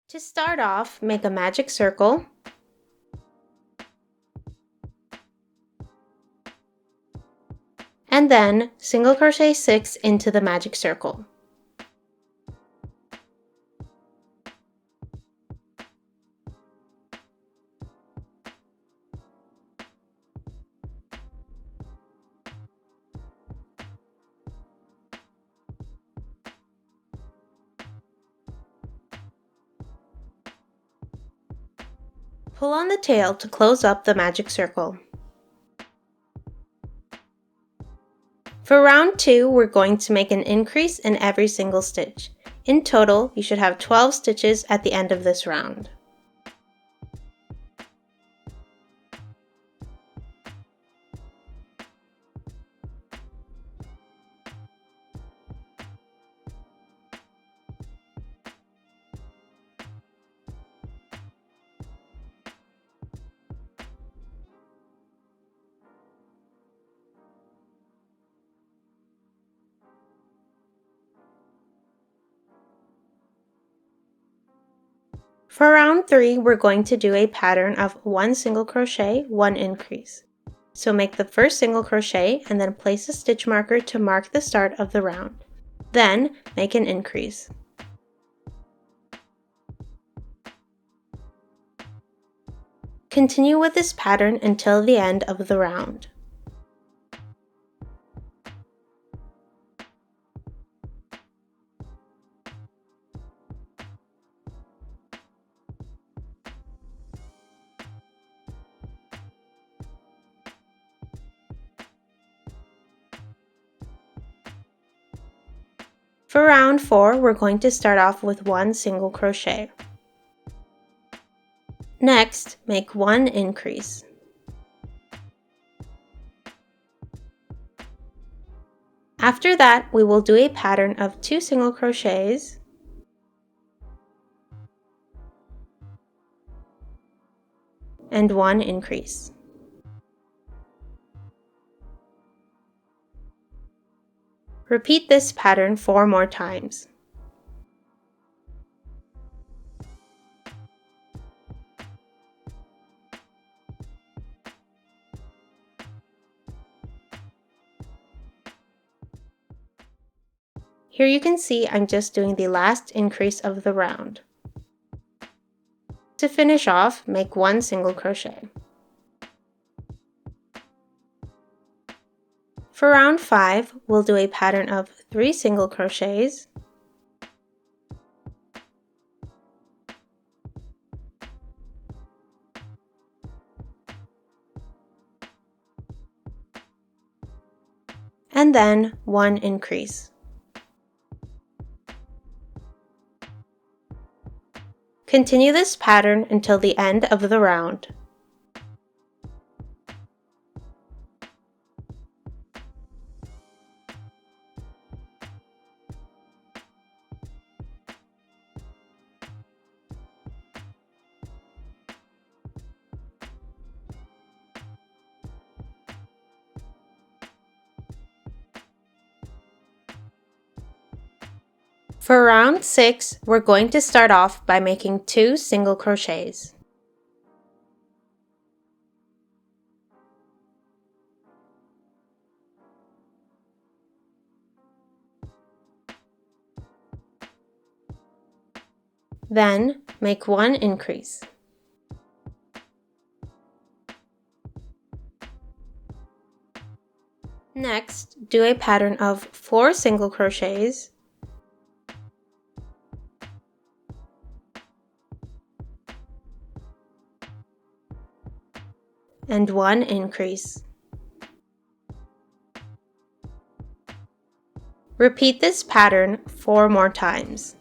To start off, make a magic circle and then single crochet 6 into the magic circle. Pull on the tail to close up the magic circle. For round 2, we're going to make an increase in every single stitch. In total, you should have 12 stitches at the end of this round. For round 3, we're going to do a pattern of 1 single crochet, 1 increase. So make the first single crochet and then place a stitch marker to mark the start of the round. Then make an increase. Continue with this pattern until the end of the round. For round 4, we're going to start off with 1 single crochet. Next, make 1 increase. After that, we will do a pattern of 2 single crochets and 1 increase. Repeat this pattern 4 more times. Here you can see I'm just doing the last increase of the round. To finish off, make 1 single crochet. For round 5, we'll do a pattern of 3 single crochets and then 1 increase. Continue this pattern until the end of the round. For round 6, we're going to start off by making 2 single crochets. Then make 1 increase. Next, do a pattern of 4 single crochets and 1 increase. Repeat this pattern 4 more times.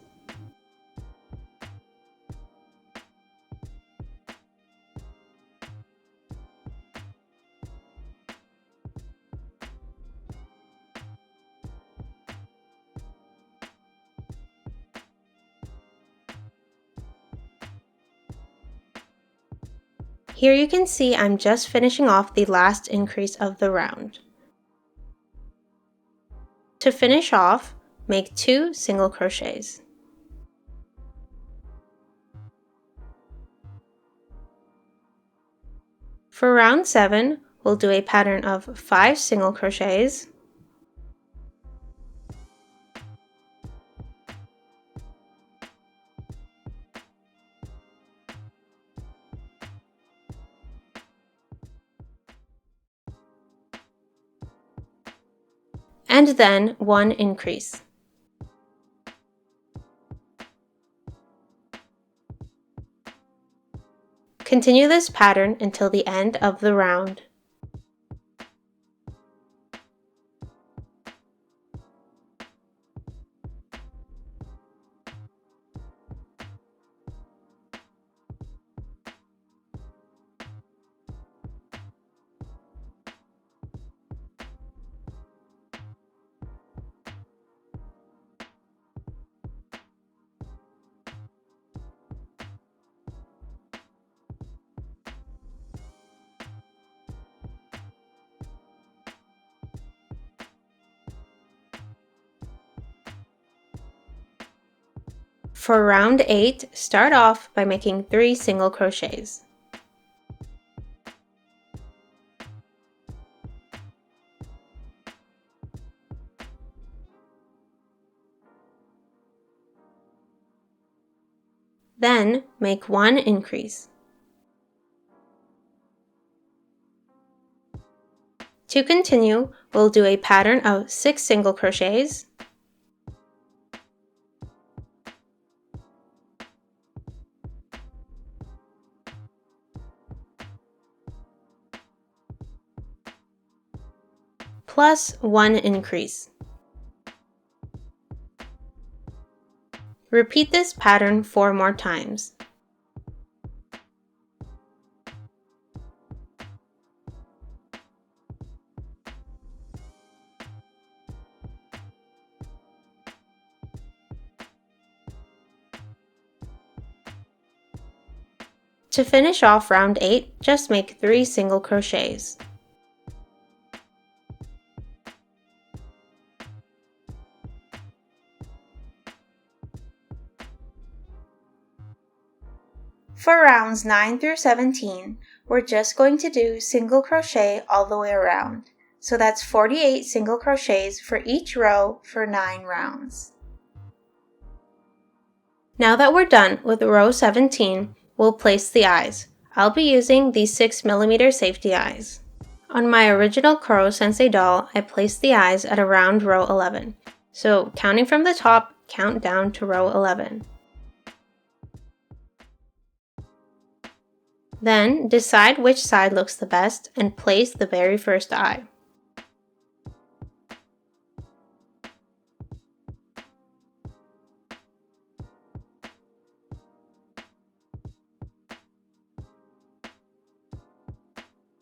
Here you can see I'm just finishing off the last increase of the round. To finish off, make 2 single crochets. For round 7, we'll do a pattern of 5 single crochets, and then 1 increase. Continue this pattern until the end of the round. For round 8, start off by making 3 single crochets. Then make 1 increase. To continue, we'll do a pattern of 6 single crochets, plus 1 increase. Repeat this pattern 4 more times. To finish off round 8, just make 3 single crochets. For rounds 9 through 17, we're just going to do single crochet all the way around. So that's 48 single crochets for each row for 9 rounds. Now that we're done with row 17, we'll place the eyes. I'll be using these 6mm safety eyes. On my original Koro Sensei doll, I placed the eyes at around row 11. So counting from the top, count down to row 11. Then decide which side looks the best and place the very first eye.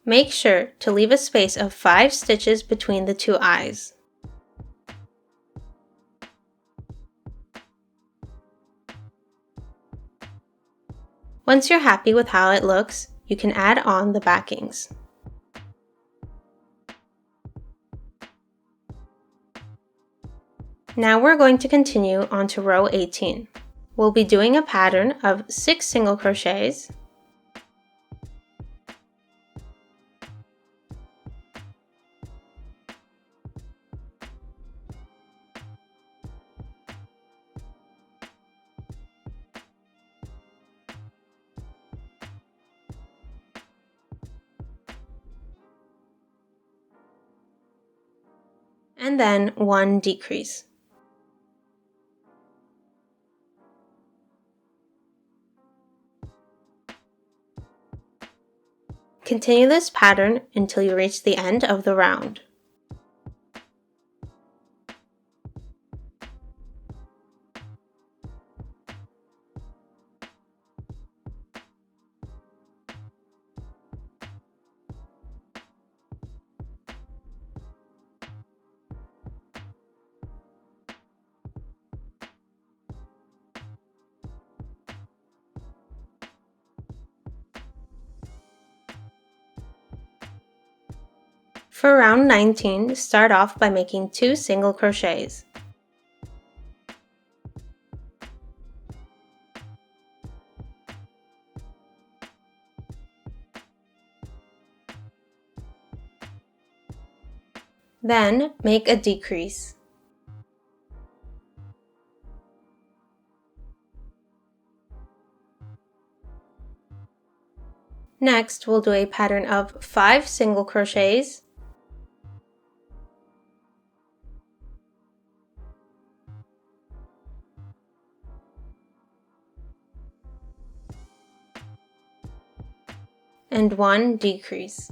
Make sure to leave a space of 5 stitches between the 2 eyes. Once you're happy with how it looks, you can add on the backings. Now we're going to continue on to row 18. We'll be doing a pattern of 6 single crochets, and then 1 decrease. Continue this pattern until you reach the end of the round. For round 19, start off by making 2 single crochets. Then make a decrease. Next, we'll do a pattern of 5 single crochets, and 1 decrease.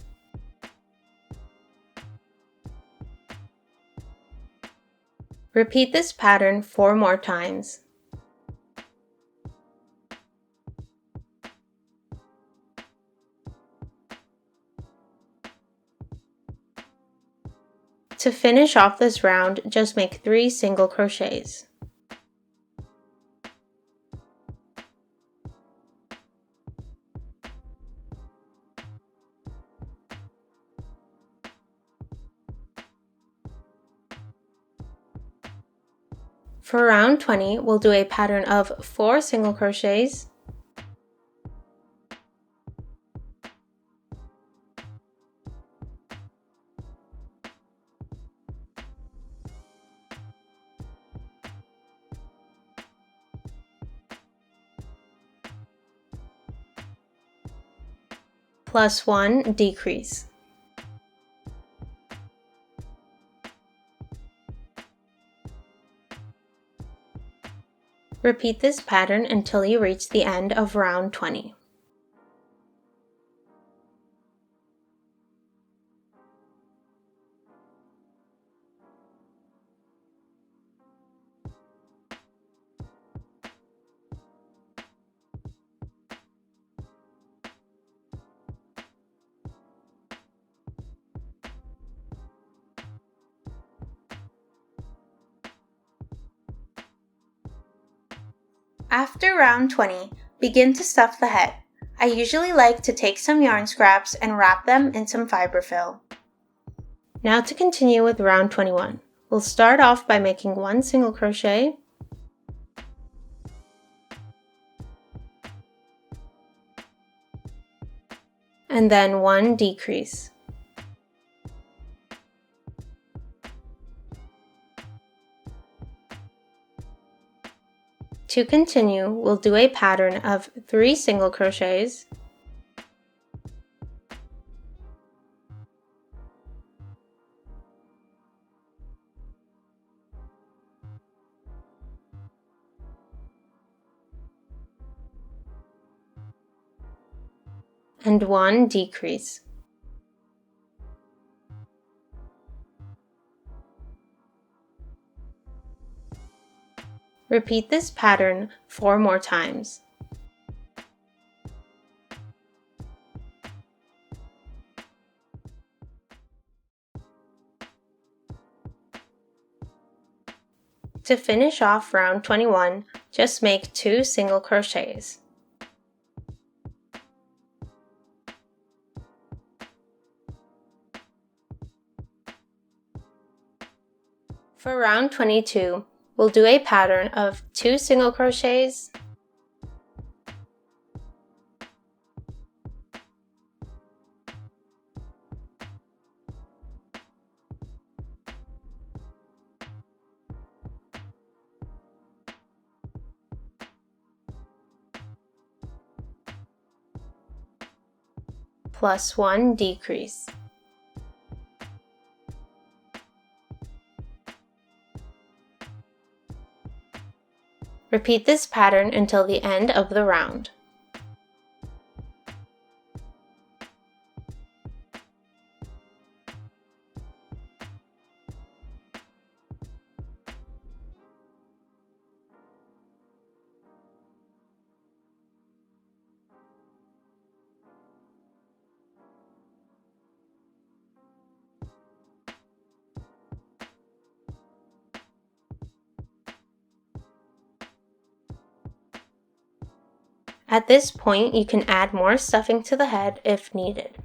Repeat this pattern 4 more times. To finish off this round, just make 3 single crochets. For round 20, we'll do a pattern of 4 single crochets, plus 1 decrease. Repeat this pattern until you reach the end of round 20. After round 20, begin to stuff the head. I usually like to take some yarn scraps and wrap them in some fiberfill. Now to continue with round 21. We'll start off by making 1 single crochet, and then 1 decrease. To continue, we'll do a pattern of 3 single crochets, and 1 decrease. Repeat this pattern 4 more times. To finish off round 21, just make 2 single crochets. For round 22, we'll do a pattern of 2 single crochets, plus 1 decrease. Repeat this pattern until the end of the round. At this point, you can add more stuffing to the head if needed.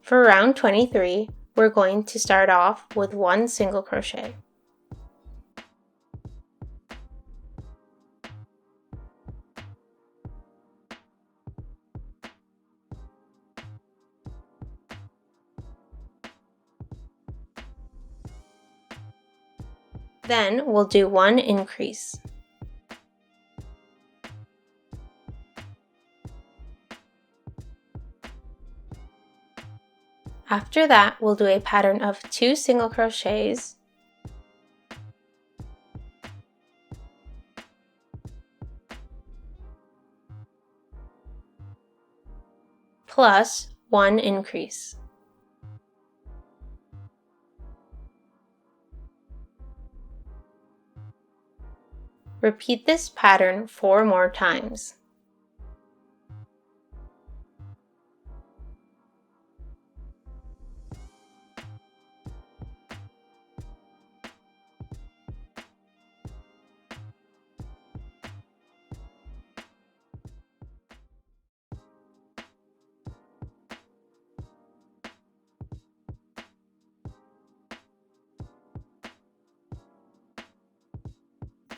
For round 23, we're going to start off with 1 single crochet. Then we'll do 1 increase. After that, we'll do a pattern of 2 single crochets plus 1 increase. Repeat this pattern 4 more times.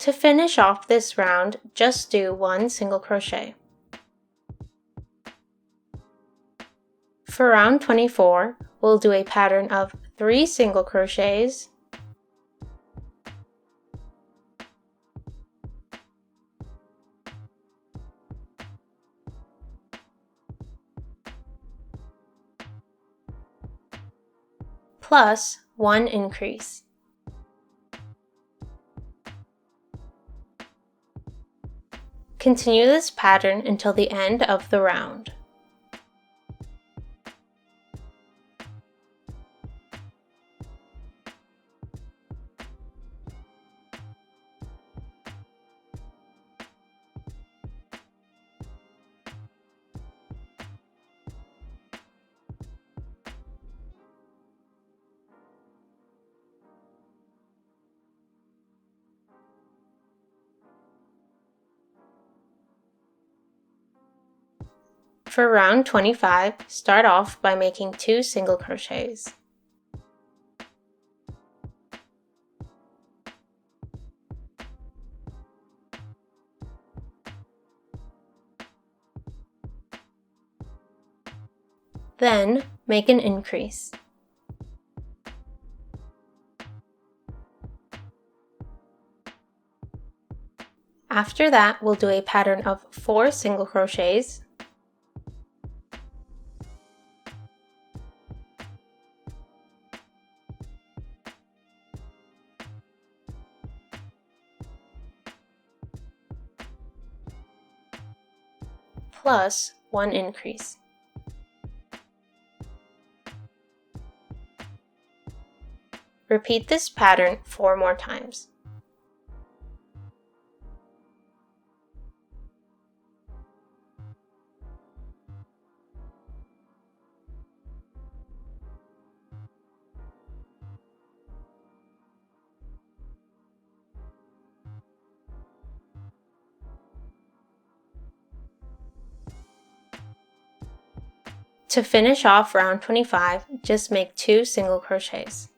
To finish off this round, just do 1 single crochet. For round 24, we'll do a pattern of 3 single crochets plus 1 increase. Continue this pattern until the end of the round. For round 25, start off by making 2 single crochets. Then make an increase. After that, we'll do a pattern of 4 single crochets plus 1 increase. Repeat this pattern 4 more times. To finish off round 25, just make 2 single crochets.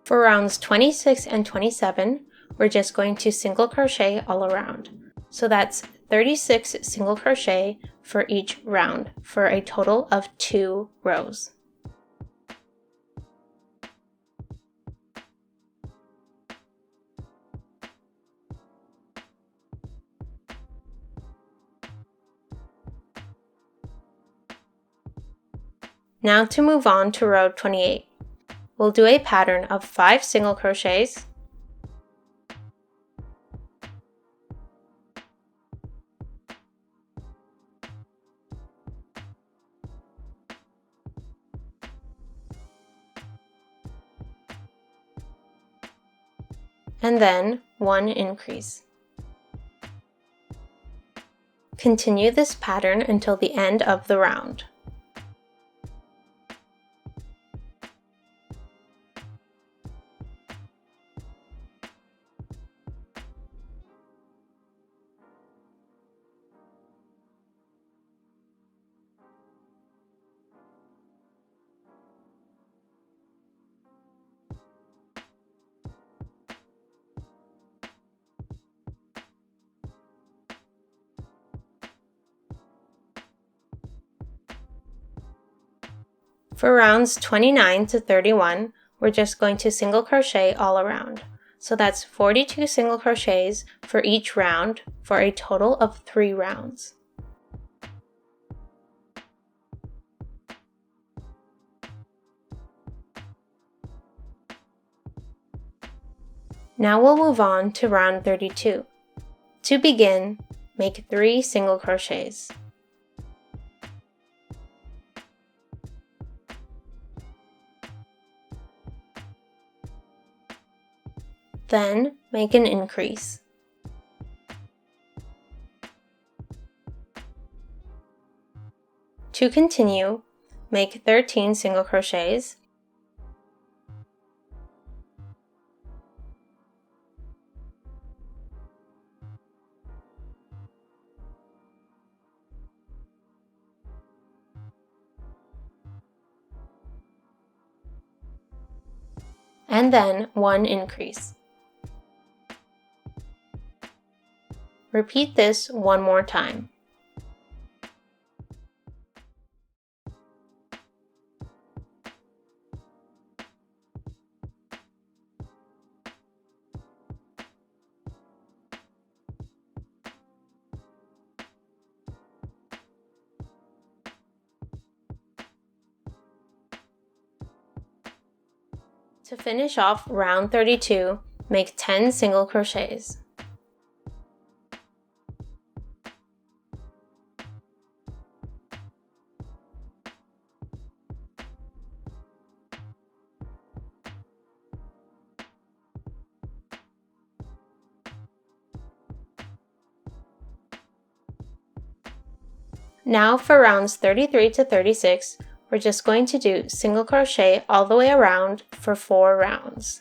For rounds 26 and 27, we're just going to single crochet all around. So that's 36 single crochet for each round for a total of 2 rows. Now to move on to row 28. We'll do a pattern of 5 single crochets and then 1 increase. Continue this pattern until the end of the round. For rounds 29 to 31, we're just going to single crochet all around. So that's 42 single crochets for each round for a total of 3 rounds. Now we'll move on to round 32. To begin, make 3 single crochets. Then make an increase. To continue, make 13 single crochets. And then 1 increase. Repeat this one more time. To finish off round 32, make 10 single crochets. Now for rounds 33 to 36, we're just going to do single crochet all the way around for 4 rounds.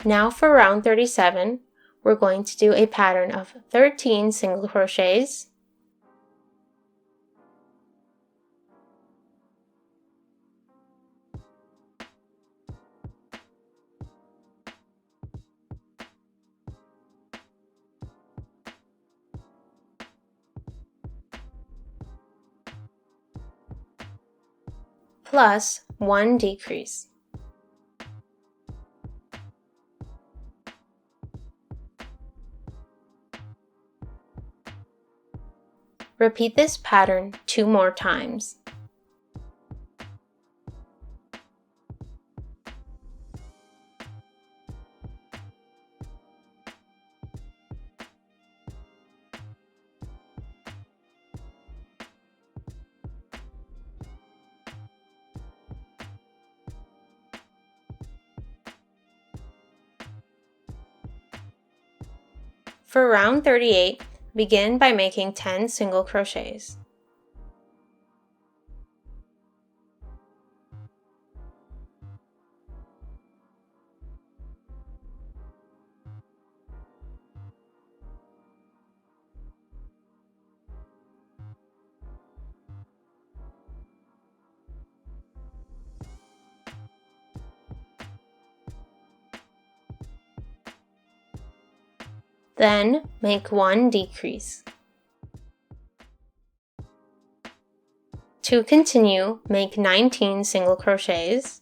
Now for round 37, we're going to do a pattern of 13 single crochets, plus 1 decrease. Repeat this pattern 2 more times. For round 38, begin by making 10 single crochets. Then make 1 decrease. To continue, make 19 single crochets.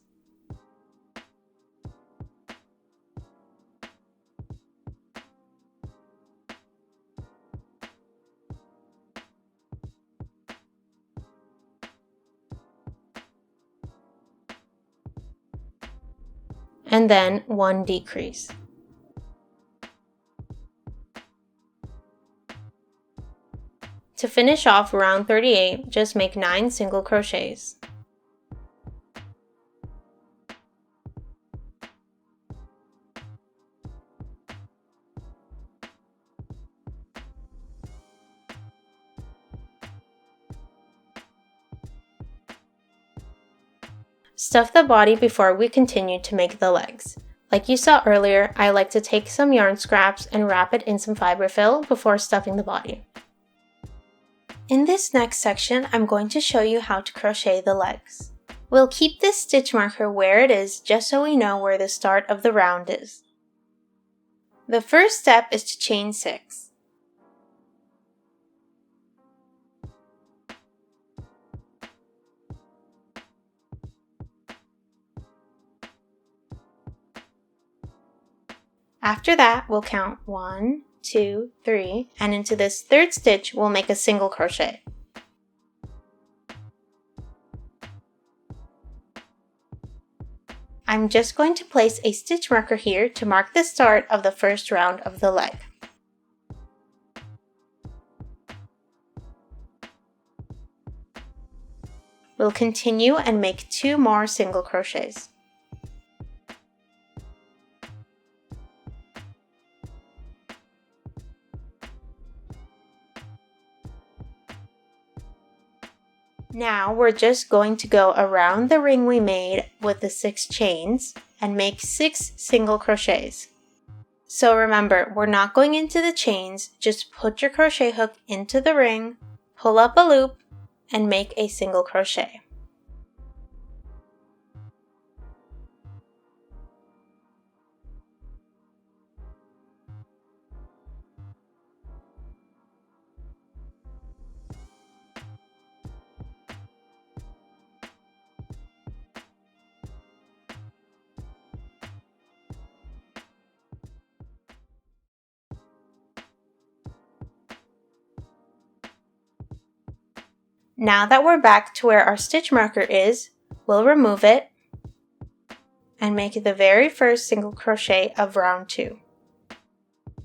And then 1 decrease. To finish off round 38, just make 9 single crochets. Stuff the body before we continue to make the legs. Like you saw earlier, I like to take some yarn scraps and wrap it in some fiber fill before stuffing the body. In this next section, I'm going to show you how to crochet the legs. We'll keep this stitch marker where it is just so we know where the start of the round is. The first step is to chain 6. After that, we'll count 1, 2, 3, and into this third stitch, we'll make a single crochet. I'm just going to place a stitch marker here to mark the start of the first round of the leg. We'll continue and make 2 more single crochets. Now we're just going to go around the ring we made with the 6 chains and make 6 single crochets. So remember, we're not going into the chains, just put your crochet hook into the ring, pull up a loop, and make a single crochet. Now that we're back to where our stitch marker is, we'll remove it and make the very first single crochet of round 2.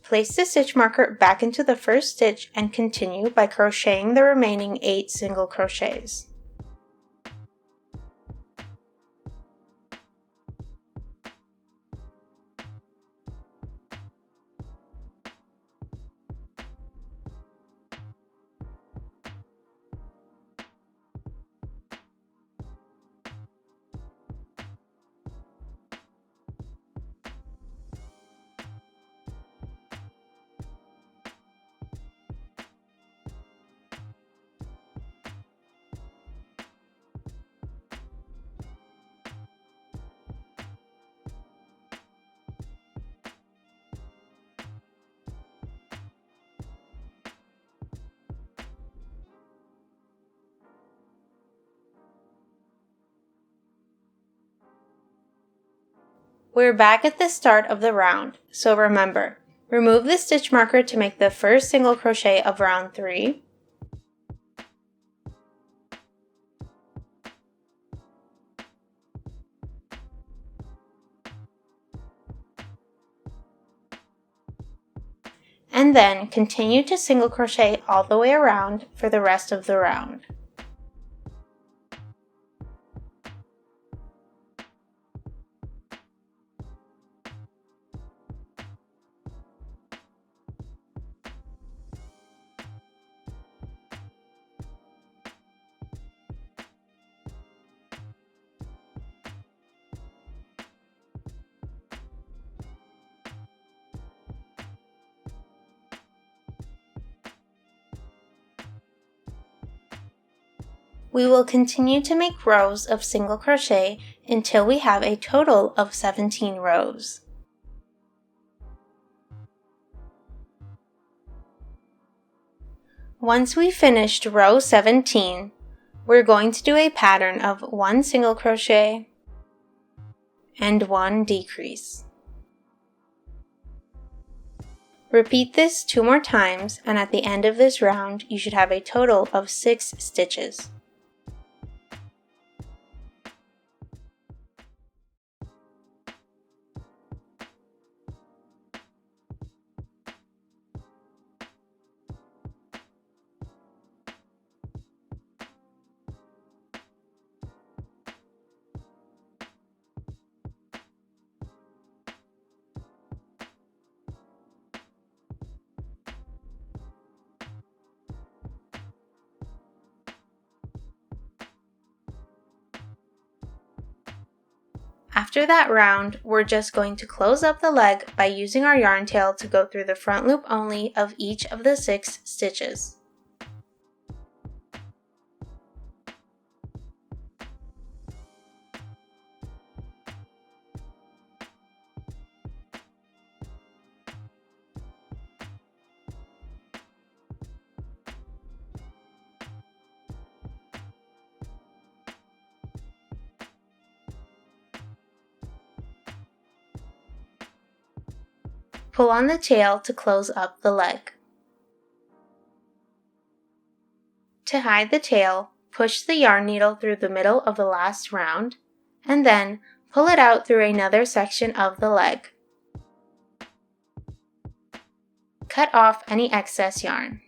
Place the stitch marker back into the first stitch and continue by crocheting the remaining 8 single crochets. We're back at the start of the round, so remember, remove the stitch marker to make the first single crochet of round 3, and then continue to single crochet all the way around for the rest of the round. We will continue to make rows of single crochet until we have a total of 17 rows. Once we finished row 17, we're going to do a pattern of 1 single crochet and 1 decrease. Repeat this 2 more times, and at the end of this round, you should have a total of 6 stitches. After that round, we're just going to close up the leg by using our yarn tail to go through the front loop only of each of the 6 stitches. Pull on the tail to close up the leg. To hide the tail, push the yarn needle through the middle of the last round, and then pull it out through another section of the leg. Cut off any excess yarn.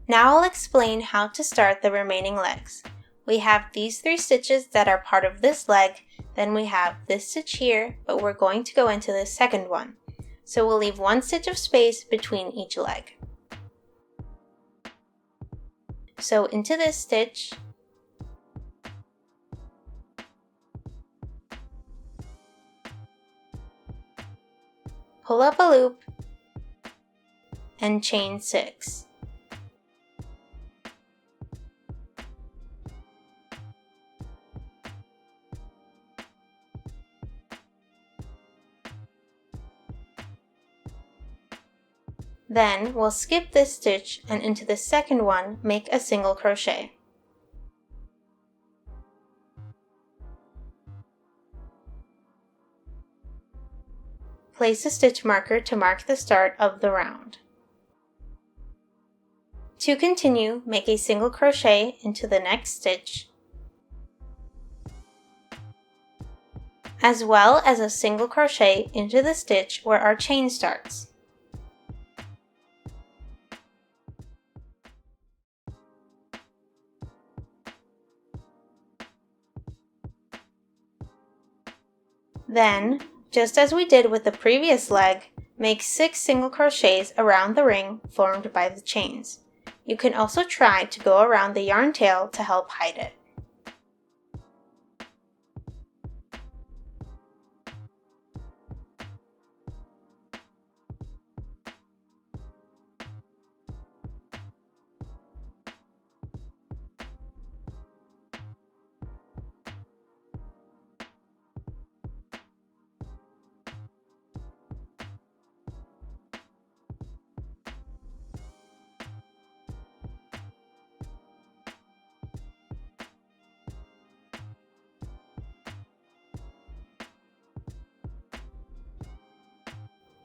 Now I'll explain how to start the remaining legs. We have these 3 stitches that are part of this leg, then we have this stitch here, but we're going to go into the second one. So we'll leave 1 stitch of space between each leg. So into this stitch, pull up a loop, and chain 6. Then we'll skip this stitch and into the second one make a single crochet. Place a stitch marker to mark the start of the round. To continue, make a single crochet into the next stitch, as well as a single crochet into the stitch where our chain starts. Then, just as we did with the previous leg, make 6 single crochets around the ring formed by the chains. You can also try to go around the yarn tail to help hide it.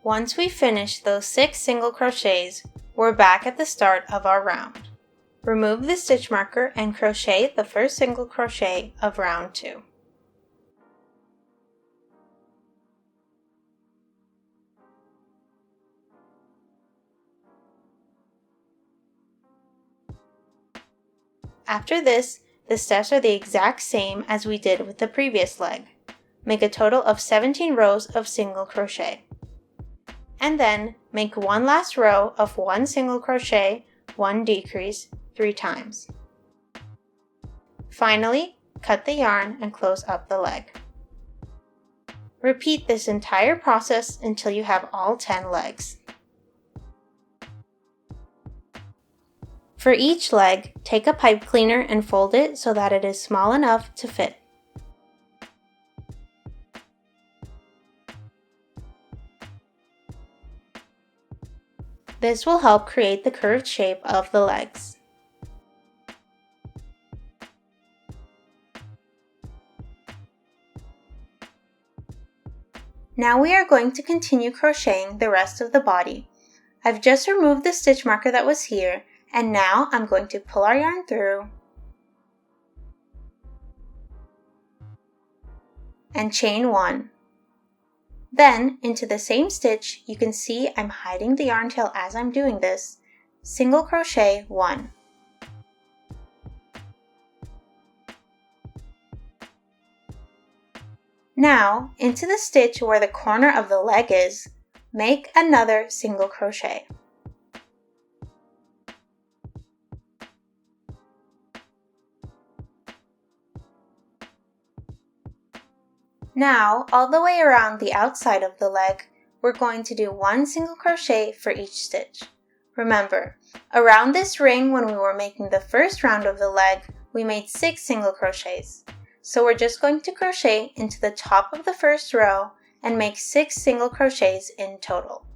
Once we finish those 6 single crochets, we're back at the start of our round. Remove the stitch marker and crochet the first single crochet of round 2. After this, the steps are the exact same as we did with the previous leg. Make a total of 17 rows of single crochet. And then make one last row of 1 single crochet, 1 decrease 3 times. Finally, cut the yarn and close up the leg. Repeat this entire process until you have all 10 legs. For each leg, take a pipe cleaner and fold it so that it is small enough to fit. This will help create the curved shape of the legs. Now we are going to continue crocheting the rest of the body. I've just removed the stitch marker that was here, and now I'm going to pull our yarn through and chain 1. Then, into the same stitch, you can see I'm hiding the yarn tail as I'm doing this, single crochet 1. Now, into the stitch where the corner of the leg is, make another single crochet. Now, all the way around the outside of the leg, we're going to do 1 single crochet for each stitch. Remember, around this ring when we were making the first round of the leg, we made 6 single crochets. So we're just going to crochet into the top of the first row and make 6 single crochets in total.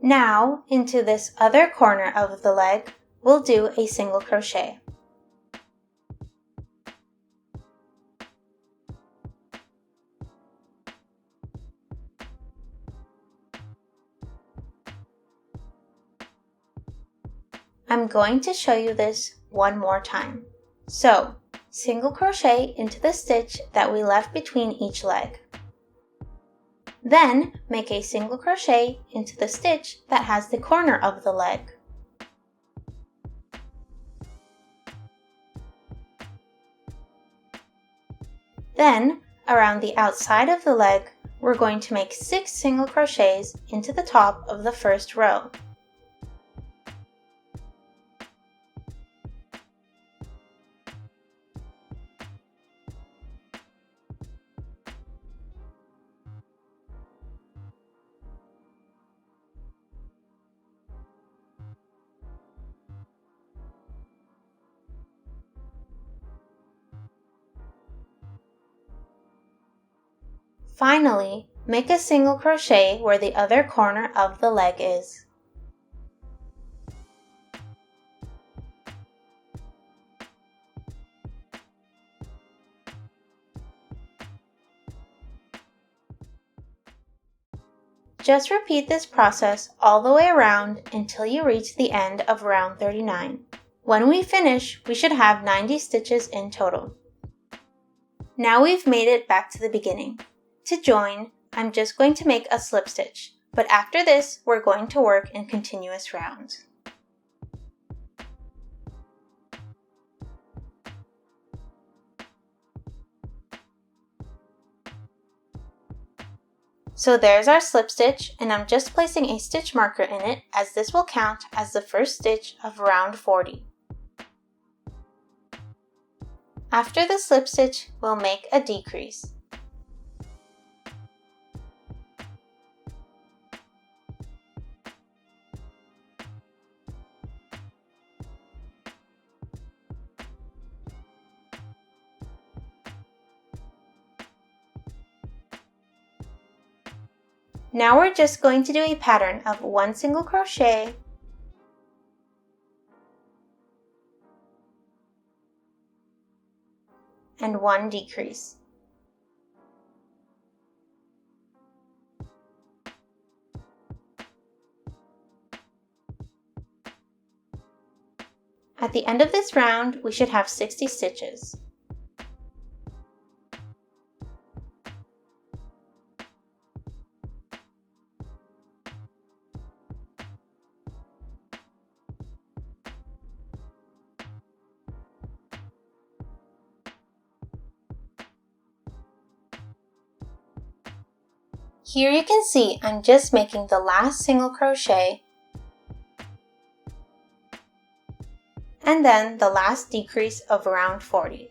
Now, into this other corner of the leg, we'll do a single crochet. I'm going to show you this one more time. So, single crochet into the stitch that we left between each leg. Then, make a single crochet into the stitch that has the corner of the leg. Then, around the outside of the leg, we're going to make 6 single crochets into the top of the first row. Finally, make a single crochet where the other corner of the leg is. Just repeat this process all the way around until you reach the end of round 39. When we finish, we should have 90 stitches in total. Now we've made it back to the beginning. To join, I'm just going to make a slip stitch, but after this, we're going to work in continuous rounds. So there's our slip stitch, and I'm just placing a stitch marker in it as this will count as the first stitch of round 40. After the slip stitch, we'll make a decrease. Now we're just going to do a pattern of 1 single crochet, and 1 decrease. At the end of this round, we should have 60 stitches. Here you can see I'm just making the last single crochet and then the last decrease of round 40.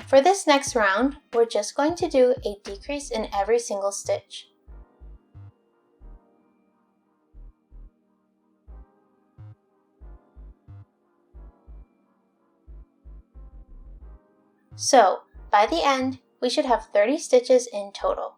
For this next round, we're just going to do a decrease in every single stitch. So, by the end, we should have 30 stitches in total.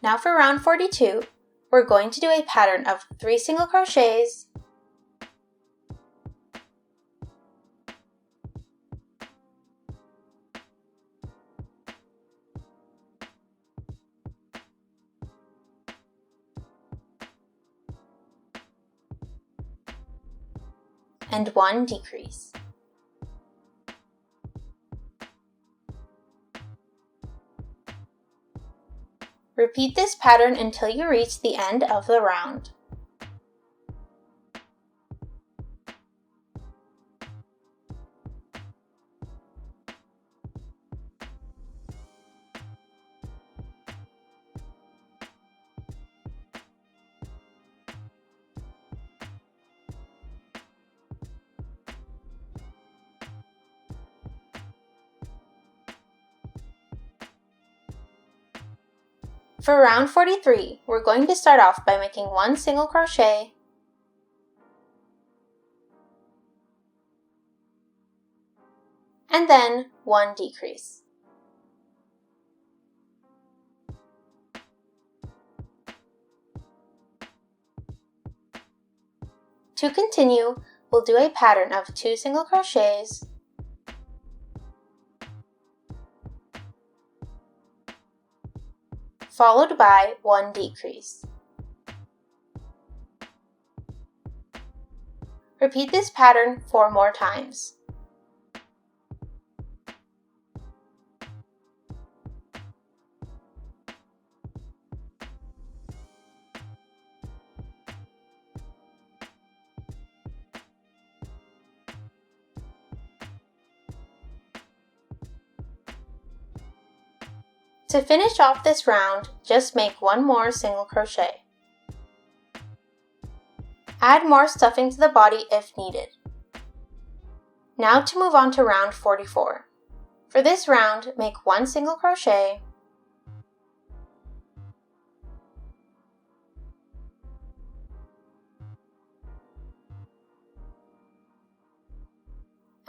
Now for round 42, we're going to do a pattern of 3 single crochets, and 1 decrease. Repeat this pattern until you reach the end of the round. For round 43, we're going to start off by making one single crochet, and then one decrease. To continue, we'll do a pattern of 2 single crochets, followed by one decrease. Repeat this pattern 4 more times. To finish off this round, just make one more single crochet. Add more stuffing to the body if needed. Now to move on to round 44. For this round, make one single crochet,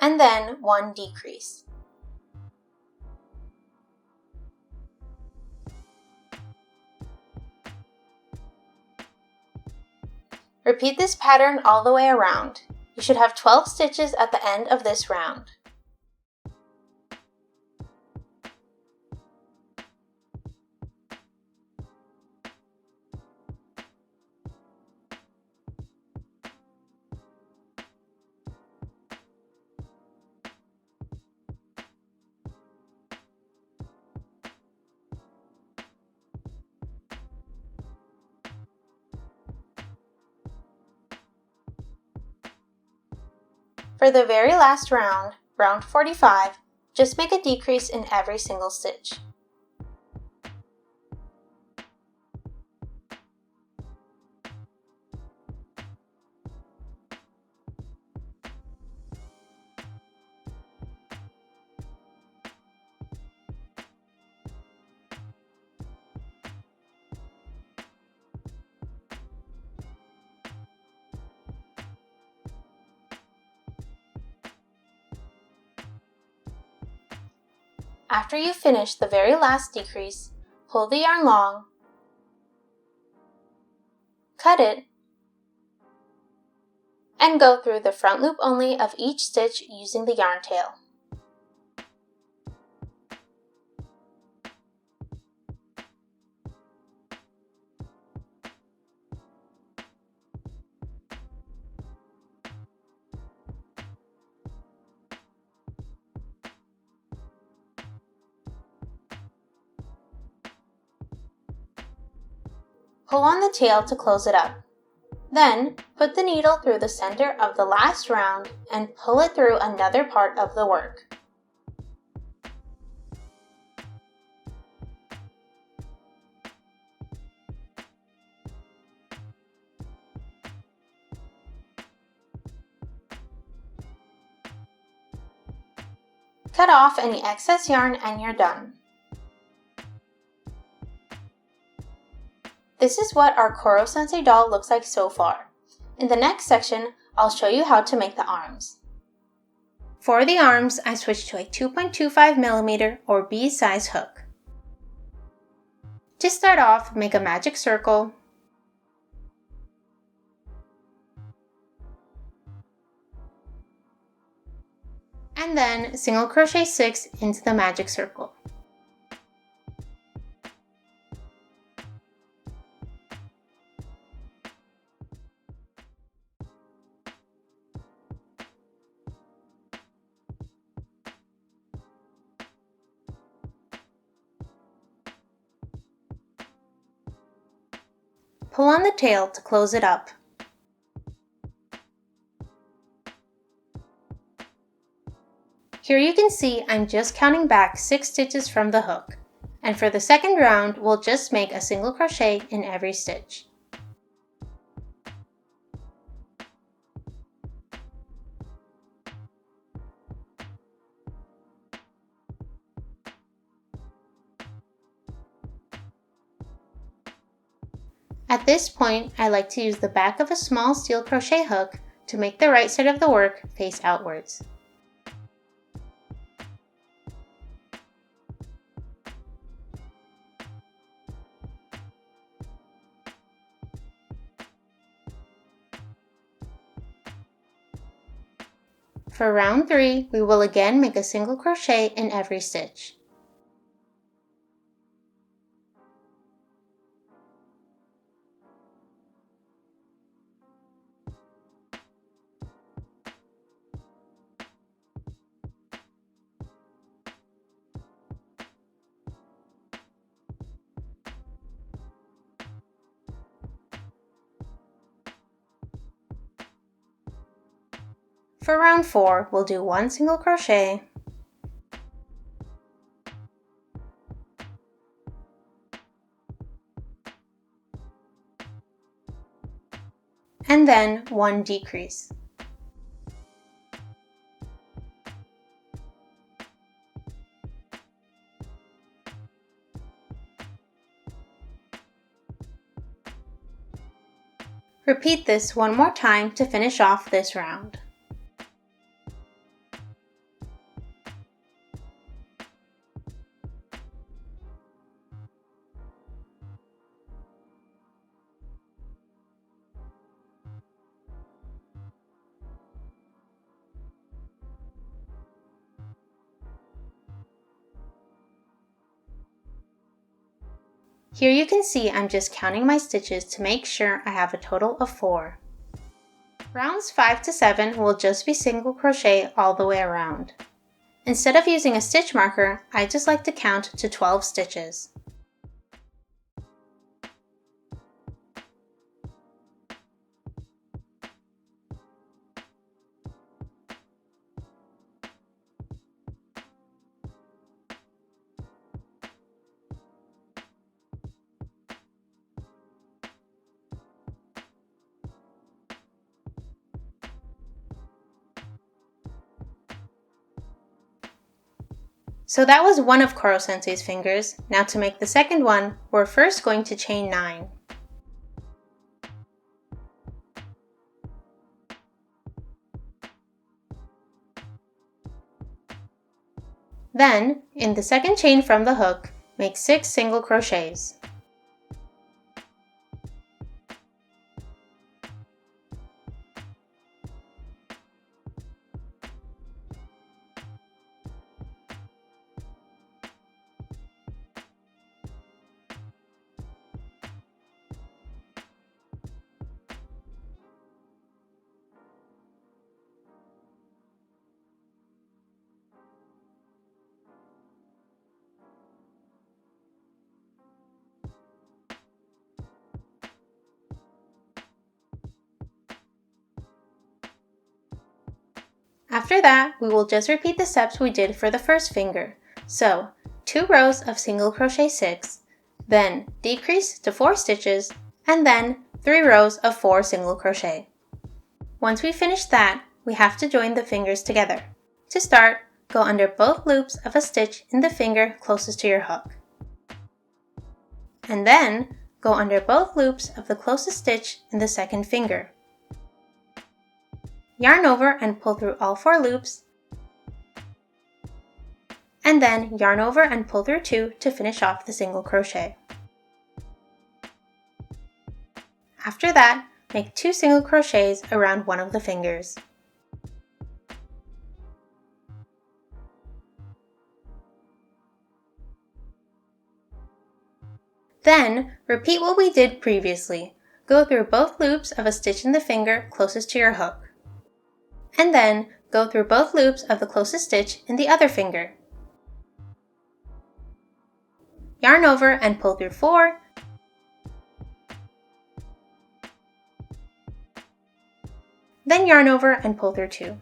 and then one decrease. Repeat this pattern all the way around. You should have 12 stitches at the end of this round. For the very last round, round 45, just make a decrease in every single stitch. After you finish the very last decrease, pull the yarn long, cut it, and go through the front loop only of each stitch using the yarn tail. Pull on the tail to close it up. Then, put the needle through the center of the last round and pull it through another part of the work. Cut off any excess yarn and you're done. This is what our Koro Sensei doll looks like so far. In the next section, I'll show you how to make the arms. For the arms, I switched to a 2.25mm or B size hook. To start off, make a magic circle, and then single crochet 6 into the magic circle. Pull on the tail to close it up. Here you can see I'm just counting back 6 stitches from the hook, and for the second round we'll just make a single crochet in every stitch. At this point, I like to use the back of a small steel crochet hook to make the right side of the work face outwards. For round 3, we will again make a single crochet in every stitch. For round 4, we'll do 1 single crochet, and then 1 decrease. Repeat this one more time to finish off this round. Here you can see I'm just counting my stitches to make sure I have a total of 4. Rounds 5 to 7 will just be single crochet all the way around. Instead of using a stitch marker, I just like to count to 12 stitches. So that was one of Koro Sensei's fingers. Now to make the second one, we're first going to chain 9. Then, in the second chain from the hook, make 6 single crochets. After that, we will just repeat the steps we did for the first finger. So, 2 rows of single crochet 6, then decrease to 4 stitches, and then 3 rows of 4 single crochet. Once we finish that, we have to join the fingers together. To start, go under both loops of a stitch in the finger closest to your hook. And then, go under both loops of the closest stitch in the second finger. Yarn over and pull through all 4 loops, and then yarn over and pull through 2 to finish off the single crochet. After that, make 2 single crochets around one of the fingers. Then, repeat what we did previously. Go through both loops of a stitch in the finger closest to your hook. And then, go through both loops of the closest stitch in the other finger. Yarn over and pull through 4. Then yarn over and pull through 2.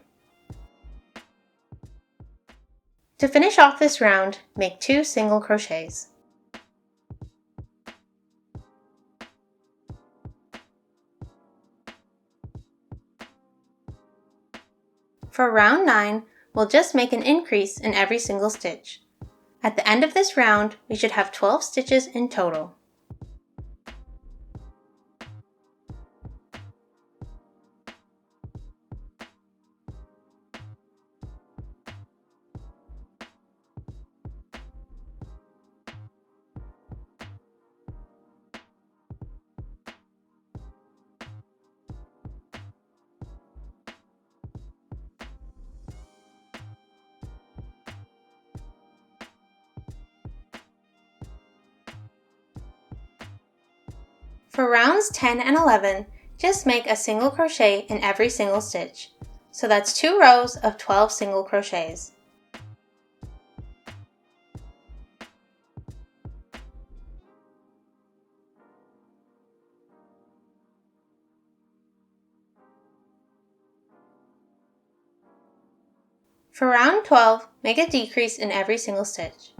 To finish off this round, make 2 single crochets. For round 9, we'll just make an increase in every single stitch. At the end of this round, we should have 12 stitches in total. For rounds 10 and 11, just make a single crochet in every single stitch. So that's 2 rows of 12 single crochets. For round 12, make a decrease in every single stitch.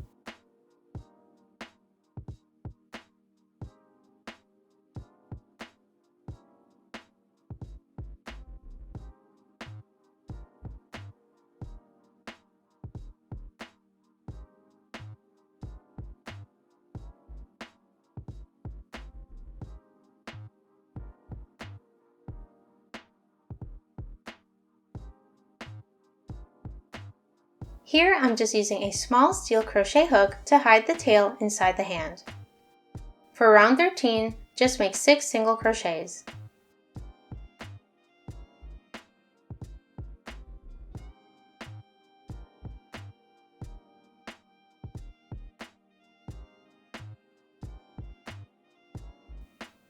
Here I'm just using a small steel crochet hook to hide the tail inside the hand. For round 13, just make 6 single crochets.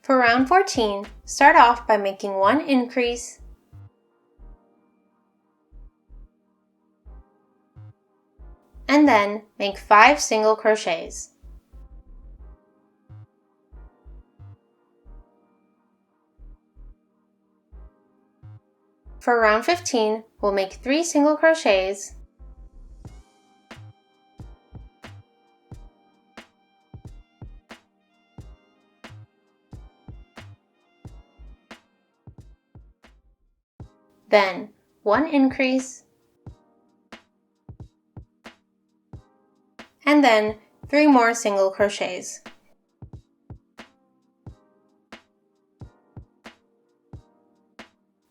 For round 14, start off by making 1 increase and then make 5 single crochets. For round 15, we'll make 3 single crochets then 1 increase and then 3 more single crochets.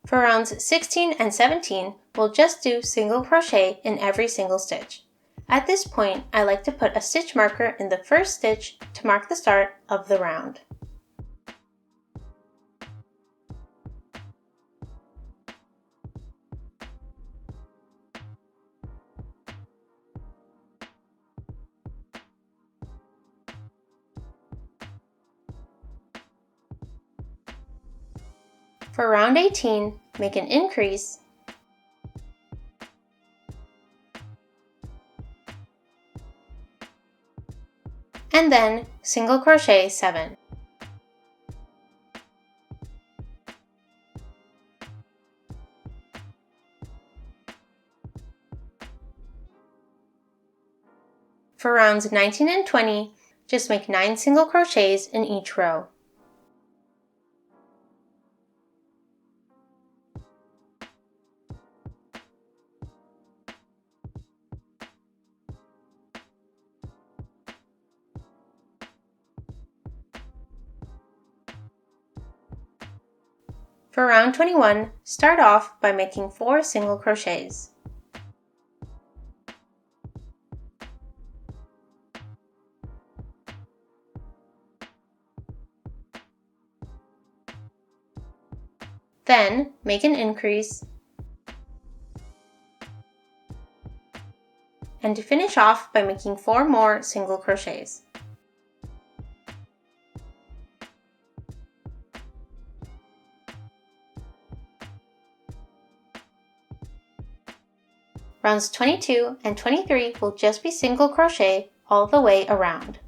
For rounds 16 and 17, we'll just do single crochet in every single stitch. At this point, I like to put a stitch marker in the first stitch to mark the start of the round. For round 18, make an increase and then single crochet 7. For rounds 19 and 20, just make 9 single crochets in each row. For round 21, start off by making 4 single crochets. Then make an increase and finish off by making 4 more single crochets. Rounds 22 and 23 will just be single crochet all the way around.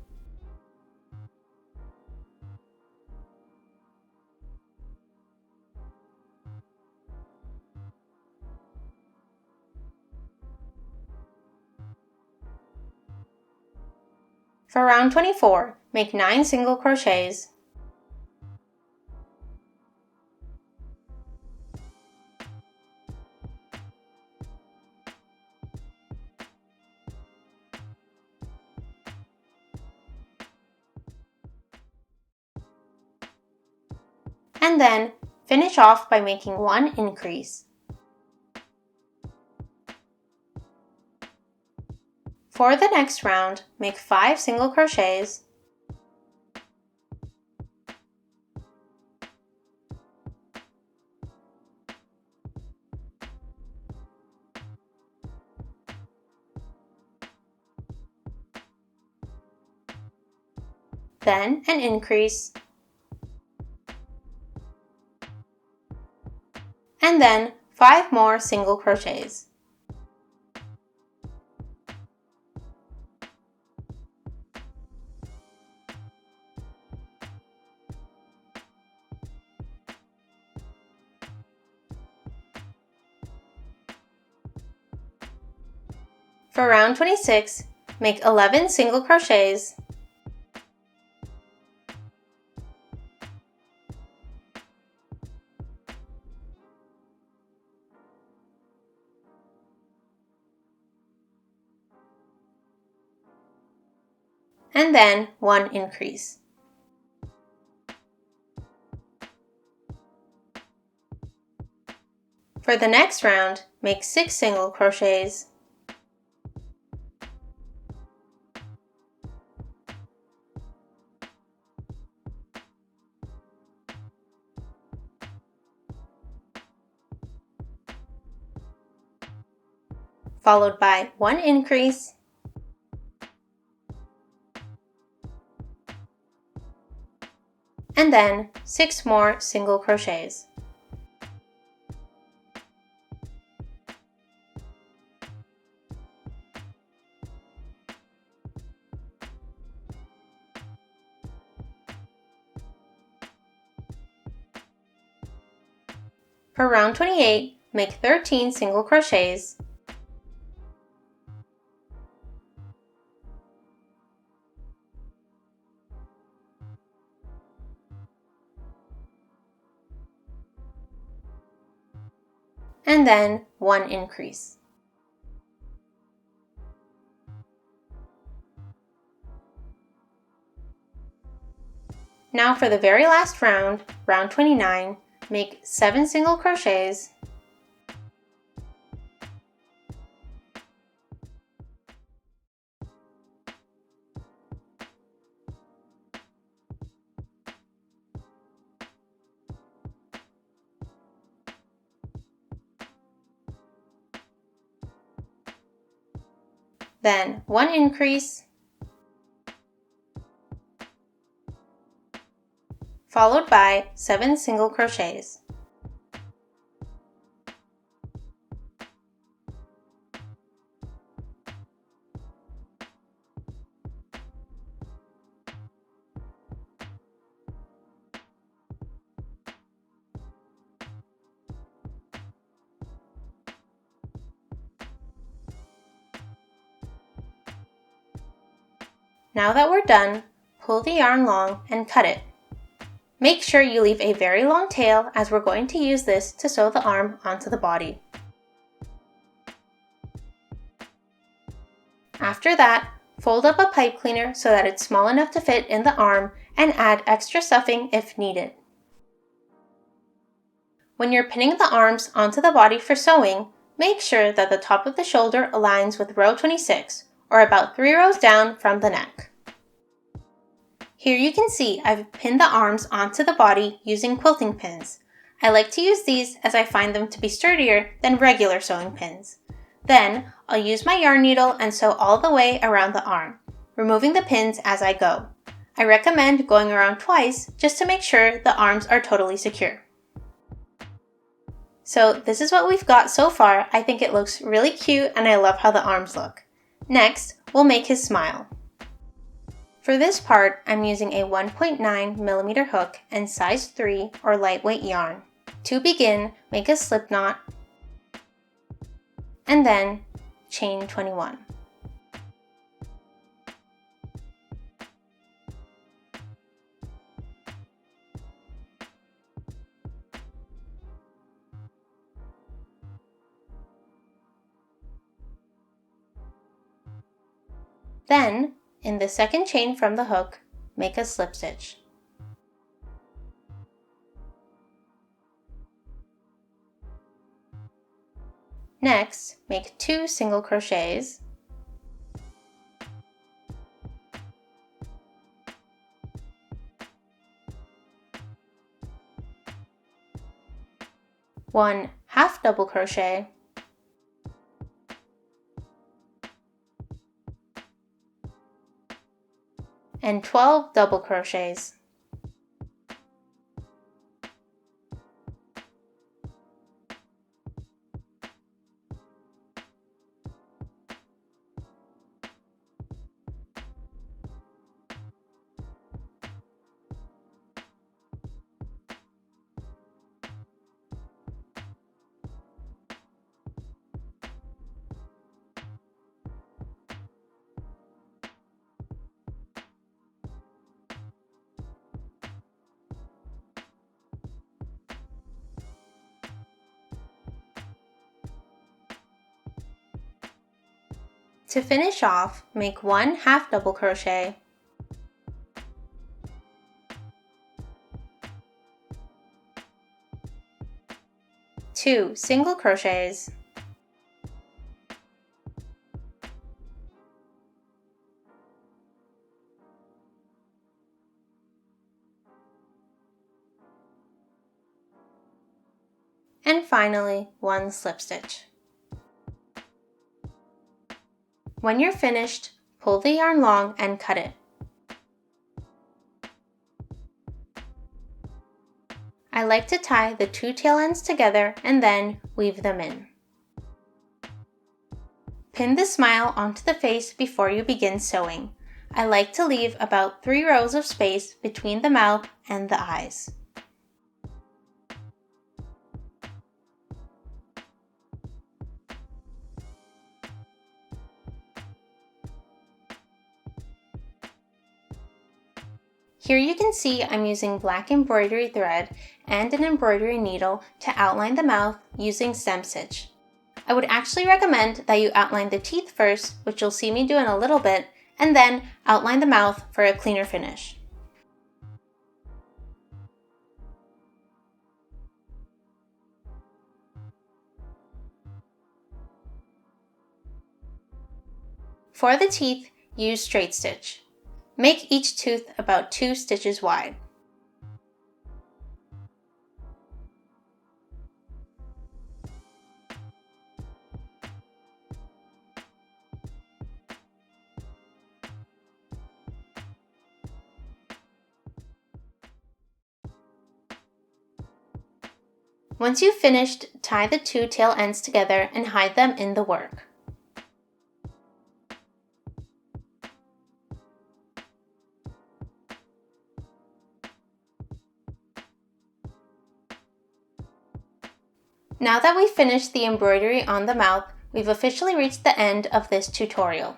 For round 24, make 9 single crochets and then finish off by making 1 increase. For the next round, make 5 single crochets then an increase and then 5 more single crochets. For round 26, make 11 single crochets, and then 1 increase. For the next round, make 6 single crochets, followed by 1 increase, and then 6 more single crochets. For round 28, make 13 single crochets, and then 1 increase. Now for the very last round, round 29, make 7 single crochets, then 1 increase, followed by 7 single crochets. Now that we're done, pull the yarn long and cut it. Make sure you leave a very long tail as we're going to use this to sew the arm onto the body. After that, fold up a pipe cleaner so that it's small enough to fit in the arm and add extra stuffing if needed. When you're pinning the arms onto the body for sewing, make sure that the top of the shoulder aligns with row 26, or about 3 rows down from the neck. Here you can see I've pinned the arms onto the body using quilting pins. I like to use these as I find them to be sturdier than regular sewing pins. Then, I'll use my yarn needle and sew all the way around the arm, removing the pins as I go. I recommend going around twice just to make sure the arms are totally secure. So this is what we've got so far. I think it looks really cute and I love how the arms look. Next, we'll make his smile. For this part, I'm using a 1.9mm hook and size 3 or lightweight yarn. To begin, make a slip knot and then chain 21. Then, in the second chain from the hook, make a slip stitch. Next, make 2 single crochets, one half double crochet, and 12 double crochets. To finish off, make 1 half double crochet, 2 single crochets, and finally 1 slip stitch. When you're finished, pull the yarn long and cut it. I like to tie the 2 tail ends together and then weave them in. Pin the smile onto the face before you begin sewing. I like to leave about 3 rows of space between the mouth and the eyes. Here you can see I'm using black embroidery thread and an embroidery needle to outline the mouth using stem stitch. I would actually recommend that you outline the teeth first, which you'll see me do in a little bit, and then outline the mouth for a cleaner finish. For the teeth, use straight stitch. Make each tooth about 2 stitches wide. Once you've finished, tie the 2 tail ends together and hide them in the work. Now that we've finished the embroidery on the mouth, we've officially reached the end of this tutorial.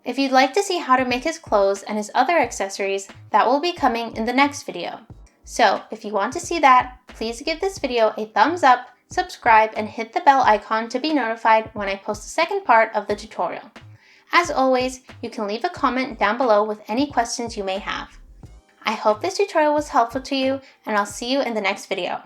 If you'd like to see how to make his clothes and his other accessories, that will be coming in the next video. So if you want to see that, please give this video a thumbs up, subscribe, and hit the bell icon to be notified when I post the second part of the tutorial. As always, you can leave a comment down below with any questions you may have. I hope this tutorial was helpful to you, and I'll see you in the next video.